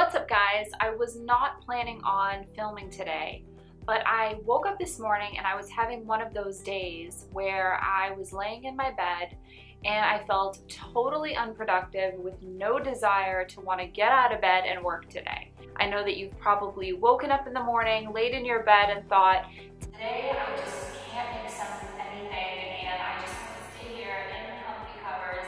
What's up, guys? I was not planning on filming today, but I woke up this morning and I was having one of those days where I was laying in my bed and I felt totally unproductive with no desire to want to get out of bed and work today. I know that you've probably woken up in the morning, laid in your bed and thought, today I just can't make sense of anything and I just want to stay here in the comfy covers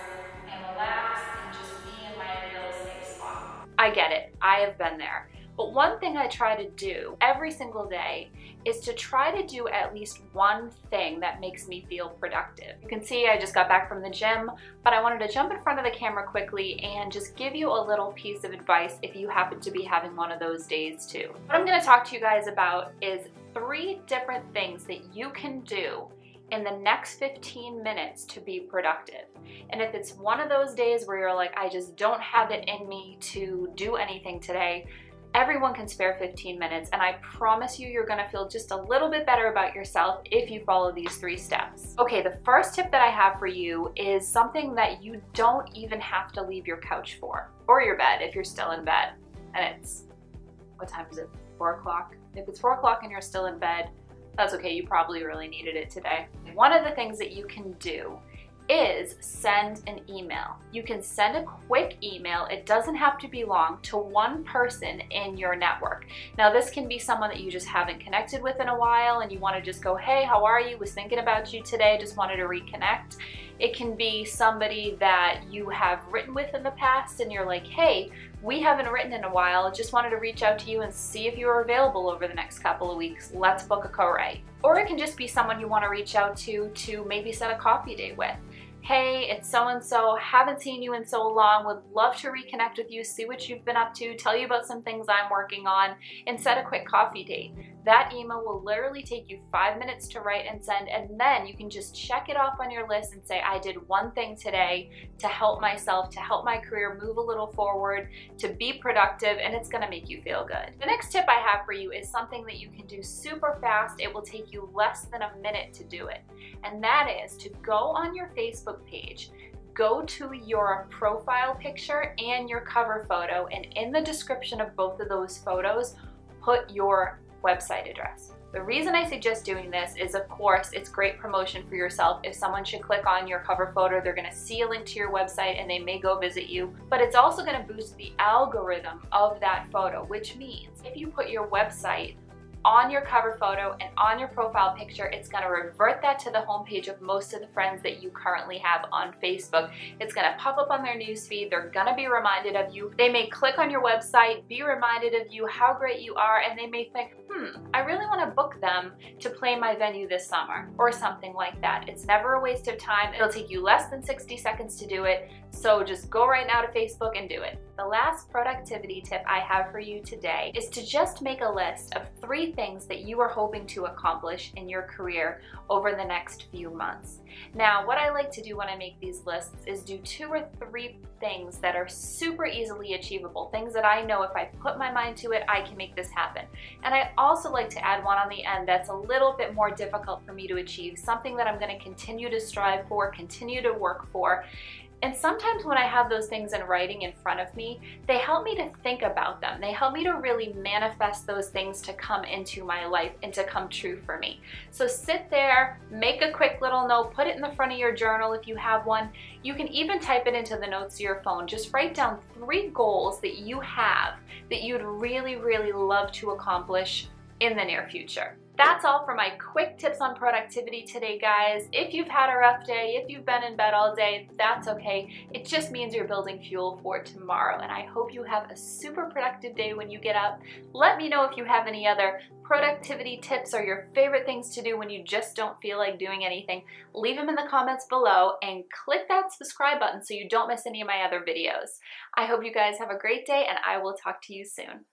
and relax and just be in my real safe spot. I get it. I have been there. But one thing I try to do every single day is to try to do at least one thing that makes me feel productive. You can see I just got back from the gym, but I wanted to jump in front of the camera quickly and just give you a little piece of advice if you happen to be having one of those days too. What I'm going to talk to you guys about is 3 different things that you can do in the next 15 minutes to be productive. And if it's one of those days where you're like, I just don't have it in me to do anything today, everyone can spare 15 minutes, and I promise you, you're gonna feel just a little bit better about yourself if you follow these 3 steps. Okay, the first tip that I have for you is something that you don't even have to leave your couch for, or your bed if you're still in bed. And it's, what time is it? 4 o'clock? If it's 4 o'clock and you're still in bed, that's okay, you probably really needed it today. One of the things that you can do is send an email. You can send a quick email, it doesn't have to be long, to one person in your network. Now this can be someone that you just haven't connected with in a while and you want to just go, hey, how are you? Was thinking about you today, just wanted to reconnect. It can be somebody that you have written with in the past and you're like, hey, we haven't written in a while, just wanted to reach out to you and see if you are available over the next couple of weeks. Let's book a co-write. Or it can just be someone you want to reach out to maybe set a coffee date with. Hey, it's so-and-so, haven't seen you in so long, would love to reconnect with you, see what you've been up to, tell you about some things I'm working on, and set a quick coffee date. That email will literally take you 5 minutes to write and send, and then you can just check it off on your list and say, I did one thing today to help myself, to help my career move a little forward, to be productive, and it's gonna make you feel good. The next tip I have for you is something that you can do super fast. It will take you less than a minute to do it, and that is to go on your Facebook page, go to your profile picture and your cover photo, and in the description of both of those photos, put your website address. The reason I suggest doing this is, of course, it's great promotion for yourself. If someone should click on your cover photo, they're gonna see a link to your website and they may go visit you, but it's also gonna boost the algorithm of that photo, which means if you put your website on your cover photo and on your profile picture, it's gonna revert that to the homepage of most of the friends that you currently have on Facebook. It's gonna pop up on their newsfeed, they're gonna be reminded of you. They may click on your website, be reminded of you, how great you are, and they may think, I really wanna book them to play my venue this summer, or something like that. It's never a waste of time. It'll take you less than 60 seconds to do it, so just go right now to Facebook and do it. The last productivity tip I have for you today is to just make a list of 3 things that you are hoping to accomplish in your career over the next few months. Now, what I like to do when I make these lists is do 2 or 3 things that are super easily achievable, things that I know if I put my mind to it, I can make this happen. And I also like to add one on the end that's a little bit more difficult for me to achieve, something that I'm going to continue to strive for, continue to work for. And sometimes when I have those things in writing in front of me, they help me to think about them. They help me to really manifest those things to come into my life and to come true for me. So sit there, make a quick little note, put it in the front of your journal if you have one. You can even type it into the notes of your phone. Just write down 3 goals that you have that you'd really, really love to accomplish in the near future. That's all for my quick tips on productivity today, guys. If you've had a rough day, if you've been in bed all day, that's okay. It just means you're building fuel for tomorrow, and I hope you have a super productive day when you get up. Let me know if you have any other productivity tips or your favorite things to do when you just don't feel like doing anything. Leave them in the comments below and click that subscribe button so you don't miss any of my other videos. I hope you guys have a great day, and I will talk to you soon.